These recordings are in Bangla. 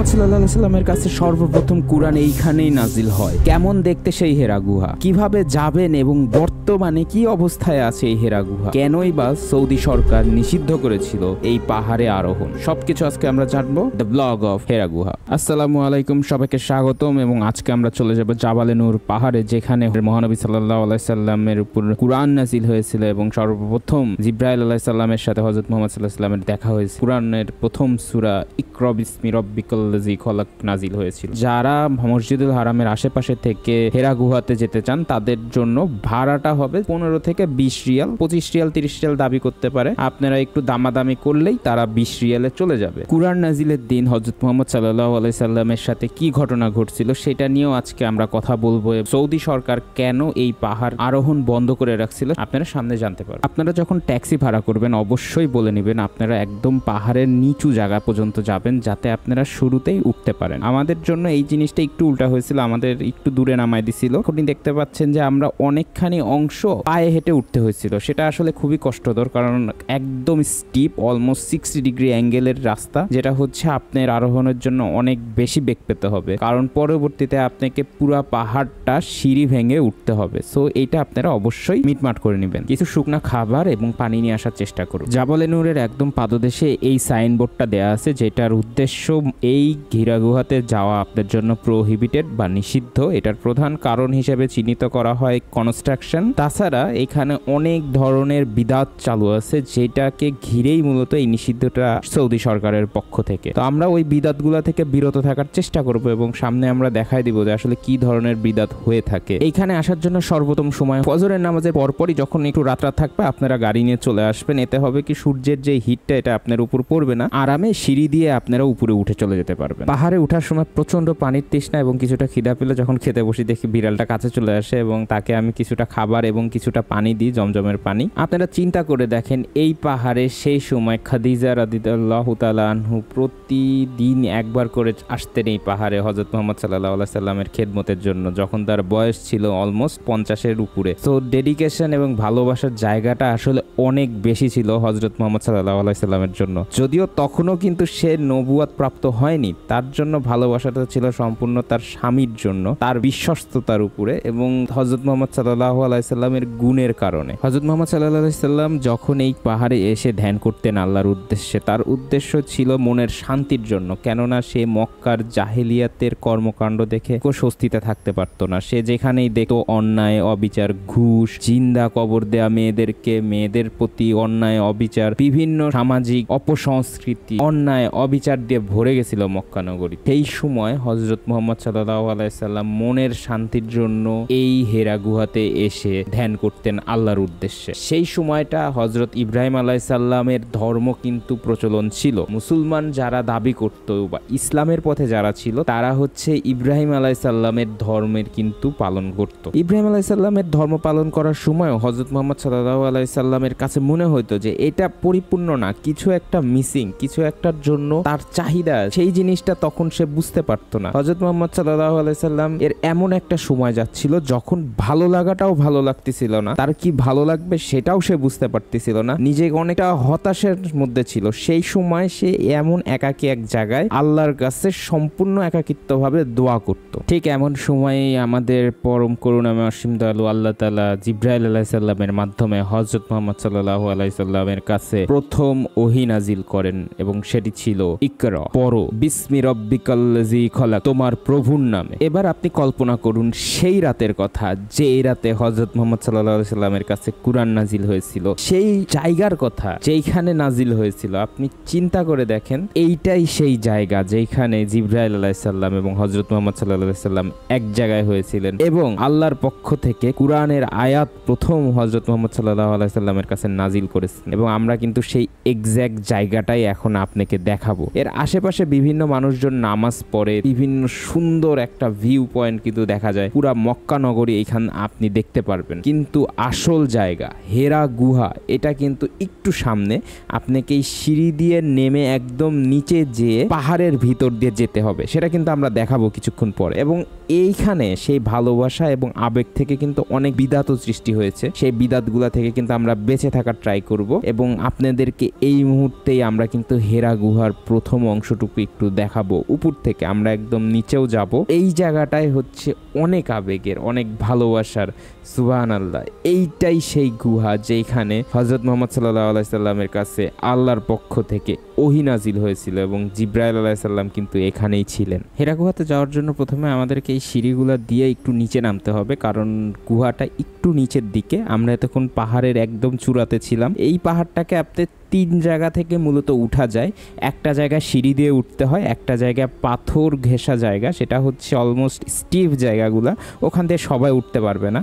মুহাম্মদ সাল্লাল্লাহু আলাইহি সাল্লামের কাছে সর্বপ্রথম কুরআন এইখানেই নাজিল হয়। কেমন দেখতে সেই হেরা গুহা, কিভাবে যাবেন এবং বর্তমানে কি অবস্থায় আছে এই হেরা গুহা, কেনই বা সৌদি সরকার নিষিদ্ধ করেছিল এই পাহাড়ে আরোহণ, সবকিছু আজকে আমরা জানবো দ্য ব্লগ অফ হেরা গুহা। আসসালামু আলাইকুম, সবাইকে স্বাগতম। এবং আজকে আমরা চলে যাব জাবালে নূর পাহাড়ে, যেখানে মহানবী সাল্লাল্লাহু আলাইহি সাল্লামের উপর কুরআন নাজিল হয়েছিল এবং সর্বপ্রথম জিবরাইল আলাইহিস সালামের সাথে হযরত মুহাম্মদ সাল্লাল্লাহু আলাইহি সাল্লামের দেখা হয়েছিল। কুরআনের প্রথম সূরা ইকরা বিসমি রাব্বিকাল্লাযী খলাক নাজিল হয়েছিল। যারা মসজিদুল হারামের আশেপাশে থেকে হেরা গুহাতে যেতে চান তাদের জন্য ভাড়াটা হবে 15 থেকে 20 রিয়াল, 25 রিয়াল 30 রিয়াল দাবি করতে পারে। আপনারা একটু দামাদামি করলেই তারা 20 রিয়ালে চলে যাবে। কুরআন নাজিলের দিন হযরত মুহাম্মদ সাল্লাল্লাহু আলাইহি সাল্লামের সাথে কি ঘটনা ঘটছিল সেটা নিয়েও আজকে আমরা কথা বলবো। সৌদি সরকার কেন এই পাহাড় আরোহণ বন্ধ করে রাখছিল আপনারা সামনে জানতে পারবেন। আপনারা যখন ট্যাক্সি ভাড়া করবেন অবশ্যই বলে নেবেন আপনারা একদম পাহাড়ের নিচু জায়গা পর্যন্ত যাবেন, যাতে আপনারা শুরুতেই উঠতে পারেন। আমাদের জন্য এই জিনিসটা একটু উল্টা হয়েছিল, আমাদের একটু দূরে নামাই দিছিল। আপনি দেখতে পাচ্ছেন যে আমরা অনেকখানি অংশ পায়ে হেঁটে উঠতে হয়েছিল। সেটা আসলে খুবই কষ্টকর, কারণ একদম স্টিপ, অলমোস্ট 60 ডিগ্রি অ্যাঙ্গেলের রাস্তা, যেটা হচ্ছে আপনার আরোহণের জন্য অনেক বেশি বেগ পেতে হবে, কারণ পরবর্তীতে আপনাকে পুরো পাহাড়টা সিঁড়ি ভেঙে উঠতে হবে। সো এইটা আপনারা অবশ্যই মিটমাট করে নেবেন। কিছু শুকনা খাবার এবং পানি নিয়ে আসার চেষ্টা করুন। জাবালে নূরের একদম পাদদেশে এই সাইনবোর্ডটা দেয়া আছে, যেটার উদ্দেশ্য এই হেরা গুহাতে যাওয়া আপনাদের জন্য প্রোহিবিটেড বা নিষিদ্ধ। এটার প্রধান কারণ হিসেবে চিহ্নিত করা হয় কনস্ট্রাকশন। তাছাড়া এখানে অনেক ধরনের বিদাত চালু আছে, যেটাকে ঘিরেই মূলত এই নিষিদ্ধটা সৌদি সরকারের পক্ষ থেকে। তো আমরা ওই বিদাতগুলা থেকে বিরত থাকার চেষ্টা করব এবং সামনে আমরা দেখাই দিব যে আসলে কি ধরনের বিদাত হয়ে থাকে। এইখানে আসার জন্য সর্বোত্তম সময় ফজরের নামাজের পরপরই, যখন একটু রাত থাকবে আপনারা গাড়ি নিয়ে চলে আসবেন। এতে হবে কি সূর্যের যে হিটটা এটা আপনার উপর পড়বে না, আরামে সিঁড়ি দিয়ে আপনারা উপরে উঠে চলে যেতে পারবেন। পাহাড়ে ওঠার সময় প্রচন্ড পানির তৃষ্ণা এবং কিছুটা খিদা পেলে যখন খেতে বসি দেখি বিড়ালটা কাছে চলে আসে এবং তাকে আমি কিছুটা খাবার এবং কিছুটা পানি দিই, জমজমের পানি। আপনারা চিন্তা করে দেখেন এই পাহাড়ে সেই সময় খাদিজা রাদিয়াল্লাহু তাআলা আনহু প্রতিদিন একবার করে আসতেন এই পাহাড়ে হযরত মুহাম্মদ সাল্লাল্লাহু আলাইহি সাল্লামের খেদমতের জন্য, যখন তার বয়স ছিল অলমোস্ট 50-এর উপরে। তো ডেডিকেশন এবং ভালোবাসার জায়গাটা আসলে অনেক বেশি ছিল হযরত মুহাম্মদ সাল্লাল্লাহু আলাইহি সাল্লামের জন্য। যদিও তখনও কিন্তু সে নবুয়ত প্রাপ্ত হয়নি, তার জন্য ভালোবাসাটা ছিল সম্পূর্ণ তার স্বামীর জন্য, তার বিশ্বস্ততার উপরে এবং হযরত মুহাম্মদ সাল্লাল্লাহু আলাইহি সাল্লামের গুণের কারণে। হযরত মুহাম্মদ সাল্লাল্লাহু আলাইহি সাল্লাম যখন এই পাহাড়ে এসে ধ্যান করতেন আল্লাহর উদ্দেশ্যে, তার উদ্দেশ্য ছিল মনের শান্তির জন্য। কেননা সে মক্কার জাহেলিয়াতের কর্মকাণ্ড দেখে স্বস্তিতে থাকতে পারতো না। সে যেখানেই দেখতো অন্যায়, অবিচার, ঘুষ, জিন্দা কবর দেয়া মেয়েদেরকে, মেয়েদের প্রতি অন্যায়, অবিচার, বিভিন্ন সামাজিক অপসংস্কৃতি, অন্যায়, অবিচার দিয়ে ভরে গেছিল মক্কা নগরী। সেই সময় হযরত মুহাম্মদ সাল্লাল্লাহু আলাইহি সাল্লাম মনের শান্তির জন্য এই হেরা গুহাতে এসে ধ্যান করতেন আল্লাহর উদ্দেশ্যে। সেই সময়টা হযরত ইব্রাহিম আলাইহিস সালামের ধর্ম কিন্তু প্রচলন ছিল। মুসলমান যারা দাবি করত বা ইসলামের পথে যারা ছিল তারা হচ্ছে ইব্রাহিম আলাইহিস সালামের ধর্মের কিন্তু পালন করত। ইব্রাহিম আলাইহিস সালামের ধর্ম পালন করার সময় হযরত মুহাম্মদ সাল্লাল্লাহু আলাইহি সাল্লামের কাছে মনে হইতো যে এটা পরিপূর্ণ না, কিছু একটা মিসিং, কিছু একটার জন্য তার চাহিদা, সেই জিনিসটা তখন সে বুঝতে পারতো না। হযরত মুহাম্মদ সাল্লাল্লাহু আলাইহি সাল্লাম এর এমন একটা সময় যাচ্ছিল যখন ভালো লাগাটাও ভালো লাগতেছিল না, তার কি ভালো লাগবে সেটাও সে বুঝতে পারতেছিল না, নিজে অনেকটা হতাশার মধ্যে ছিল। সেই সময় সে এমন একাকী এক জায়গায় আল্লাহর কাছে সম্পূর্ণ একাকিত্বভাবে দোয়া করত। ঠিক এমন সময়ে আমাদের পরম করুণাময় অসীম দয়ালু আল্লাহ তাআলা জিবরাইল আলাইহিস সালামের মাধ্যমে হযরত মুহাম্মদ সাল্লাল্লাহু আলাইহি সাল্লামের কাছে প্রথম ওহী নাজিল করেন এবং সেটি ছিল ইকরা, পড়ো বিসমি রাব্বিকাল্লাযী খলাক, তোমার প্রভুর নামে। এবার আপনি কল্পনা করুন সেই রাতের কথা, যে রাতে হযরত মুহাম্মদ সাল্লাল্লাহু আলাইহি সাল্লামের কাছে কুরআন নাজিল হয়েছিল, সেই জায়গার কথা যেইখানে নাজিল হয়েছিল। আপনি চিন্তা করে দেখেন, এইটাই সেই জায়গা যেখানে জিবরাইল আলাইহিস সালাম এবং হযরত মুহাম্মদ সাল্লাল্লাহু আলাইহি সাল্লাম এক জায়গায় হয়েছিলেন এবং আল্লাহর পক্ষ থেকে কুরআনের আয়াত প্রথম হযরত মুহাম্মদ সাল্লাল্লাহু আলাইহি সাল্লামের কাছে নাজিল করেছেন। এবং আমরা কিন্তু সেই এক্সাক্ট জায়গাটাই এখন আপনাকে দেখাবো। এর আশেপাশে বিভিন্ন মানুষজন নামাজ পড়ে, বিভিন্ন সুন্দর একটা ভিউ পয়েন্ট কিন্তু দেখা যায়, পুরা মক্কা নগরী এইখান আপনি দেখতে পারবেন। কিন্তু আসল জায়গা হেরা গুহা এটা কিন্তু একটু সামনে, আপনাকে এই সিঁড়ি দিয়ে নেমে একদম নিচে যেয়ে পাহাড়ের ভিতর দিয়ে যেতে হবে। সেটা কিন্তু আমরা দেখাবো কিছুক্ষণ পরে। এবং এইখানে সেই ভালোবাসা এবং আবেগ থেকে কিন্তু অনেক বিদাতও সৃষ্টি হয়েছে। সেই বিদাতগুলা থেকে কিন্তু আমরা বেঁচে থাকার ট্রাই করব এবং আপনাদেরকে এই মুহূর্তেই আমরা কিন্তু হেরা গুহার প্রথম অংশটুকু একটু দেখাবো উপর থেকে, আমরা একদম নিচেও যাব। এই জায়গাটায় হচ্ছে অনেক আবেগের, অনেক ভালোবাসার। সুবহানাল্লাহ, এইটাই সেই গুহা যেখানে হযরত মুহাম্মদ সাল্লাল্লাহু আলাইহি সাল্লামের কাছে আল্লাহর পক্ষ থেকে ওহী নাজিল হয়েছিল এবং জিবরাইল আলাইহিস সালাম কিন্তু এখানেই ছিলেন। হেরা গুহাতে যাওয়ার জন্য প্রথমে আমাদেরকে এই সিঁড়িগুলো দিয়ে একটু নিচে নামতে হবে, কারণ গুহাটা একটু নিচের দিকে। আমরা এতক্ষণ পাহাড়ের একদম চূড়াতে ছিলাম। এই পাহাড়টাকে আপনি 3 জায়গা থেকে মূলত উঠা যায়। একটা জায়গায় সিঁড়ি দিয়ে উঠতে হয়, একটা জায়গায় পাথর ঘেঁষা জায়গা, সেটা হচ্ছে অলমোস্ট স্টিভ জায়গাগুলা, ওখান দিয়ে সবাই উঠতে পারবে না।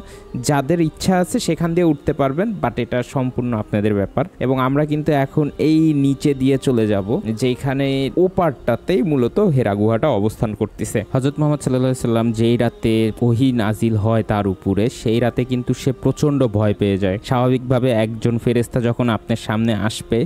যাদের ইচ্ছা আছে সেখান দিয়ে উঠতে পারবেন, বাট এটা সম্পূর্ণ আপনাদের ব্যাপার। এবং আমরা কিন্তু এখন এই নিচে দিয়ে চলে যাব, যেখানে ওপারটাতেই মূলত হেরা গুহাটা অবস্থান করতেছে। হযরত মুহাম্মদ সাল্লাল্লাহু আলাইহি সাল্লাম যেই রাতে ওহী নাজিল হয় তার উপরে, সেই রাতে কিন্তু সে প্রচন্ড ভয় পেয়ে যায়। স্বাভাবিকভাবে একজন ফেরেশতা যখন আপনার সামনে আসবে,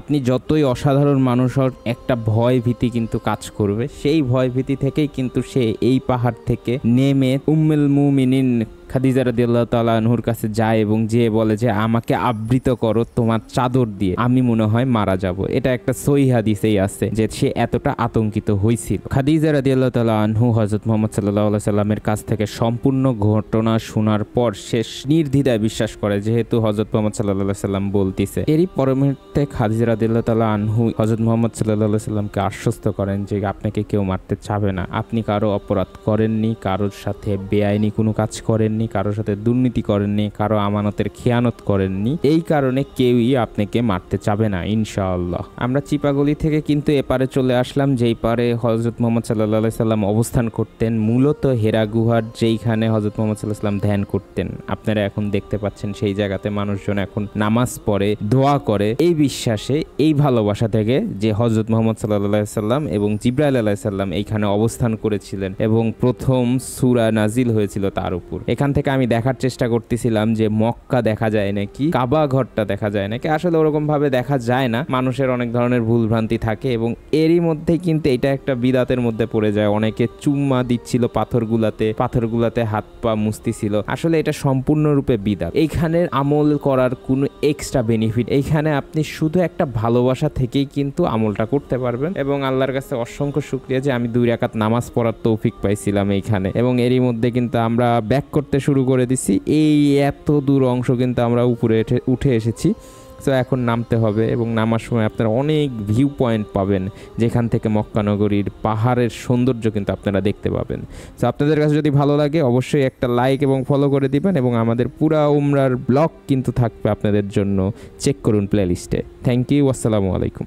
আপনি যতই অসাধারণ মানুষ হন, একটা ভয় ভীতি কিন্তু কাজ করবে। সেই ভয় ভীতি থেকেই কিন্তু সে এই পাহাড় থেকে নেমে উম্মুল মুমিনিন খাদিজা রাদিয়াল্লাহু তাআলা আনহুর কাছে যায় এবং যে বলে যে আমাকে আবৃত করো তোমার চাদর দিয়ে, আমি মনে হয় মারা যাব। এটা একটা সহিহ হাদিসেই আছে যে সে এতটা আতঙ্কিত হয়েছিল। খাদিজা রাদিয়াল্লাহু তাআলা আনহু হযরত মুহাম্মদ সাল্লাল্লাহু আলাইহি সাল্লামের কাছ থেকে সম্পূর্ণ ঘটনা শোনার পর শেষ নির্দ্বিধায় বিশ্বাস করে, যেহেতু হযরত মুহাম্মদ সাল্লাল্লাহু আলাইহি সাল্লাম বলতিছে। এরই পরমুহূর্তে খাদিজা রাদিয়াল্লাহু তাআলা আনহু হযরত মুহাম্মদ সাল্লাল্লাহু আলাইহি সাল্লামকে আশ্বস্ত করেন যে আপনাকে কেউ মারতে চাবে না, আপনি কারো অপরাধ করেননি, কারোর সাথে বেআইনি কোনো কাজ করেননি, কারোর সাথে দুর্নীতি করেননি, কারো আমানতের খেয়ানত করেননি, এই কারণে কেউই আপনাকে মারতে চাবে না ইনশাআল্লাহ। আমরা চিপাগলি থেকে কিন্তু এপারে চলে আসলাম, যেই পারে হযরত মুহাম্মদ সাল্লাল্লাহু আলাইহি সাল্লাম অবস্থান করতেন, মূলত হেরা গুহার যেইখানে হযরত মুহাম্মদ সাল্লাল্লাহু আলাইহি সাল্লাম ধ্যান করতেন। আপনারা এখন দেখতে পাচ্ছেন সেই জায়গাতে মানুষজন এখন নামাজ পড়ে, দোয়া করে, এই বিশ্বাসে, এই ভালোবাসা থেকে যে হযরত মুহাম্মদ সাল্লাল্লাহু আলাইহি সাল্লাম এবং জিবরাইল আলাইহিস সালাম এইখানে অবস্থান করেছিলেন এবং প্রথম সূরা নাজিল হয়েছিল তার উপর। এখান থেকে আমি দেখার চেষ্টা করতেছিলাম যে মক্কা দেখা যায় নাকি, কাবা ঘরটা দেখা যায় নাকি। আসলে ওরকম ভাবে দেখা যায় না, মানুষের অনেক ধরনের ভুল ভ্রান্তি থাকে এবং এরই মধ্যে কিন্তু এটা একটা বিদাতের মধ্যে পড়ে যায়। অনেকে চুম্মা দিচ্ছিল পাথরগুলাতে হাত পা মুছতেছিল। আসলে এটা সম্পূর্ণরূপে বিদাত। এইখানের আমল করার কোনো এক্সট্রা বেনিফিট, এইখানে আপনি শুধু একটা ভালোবাসা থেকেই কিন্তু আমলটা করতে পারবেন। এবং আল্লাহর কাছে অসংখ্য শুকরিয়া যে আমি 2 রাকাত নামাজ পড়ার তৌফিক পাইছিলাম এইখানে। এবং এরই মধ্যে কিন্তু আমরা ব্যাক করতে শুরু করে দিছি। এই এত দূর অংশ কিন্তু আমরা উপরে উঠে এসেছি। তো এখন নামতে হবে এবং নামার সময় আপনারা অনেক ভিউ পয়েন্ট পাবেন, যেখান থেকে মক্কা নগরীর পাহাড়ের সৌন্দর্য কিন্তু আপনারা দেখতে পাবেন। তো আপনাদের কাছে যদি ভালো লাগে অবশ্যই একটা লাইক এবং ফলো করে দিবেন এবং আমাদের পুরা উমরার ব্লগ কিন্তু থাকবে আপনাদের জন্য, চেক করুন প্লেলিস্টে। থ্যাংক ইউ, আসসালামু আলাইকুম।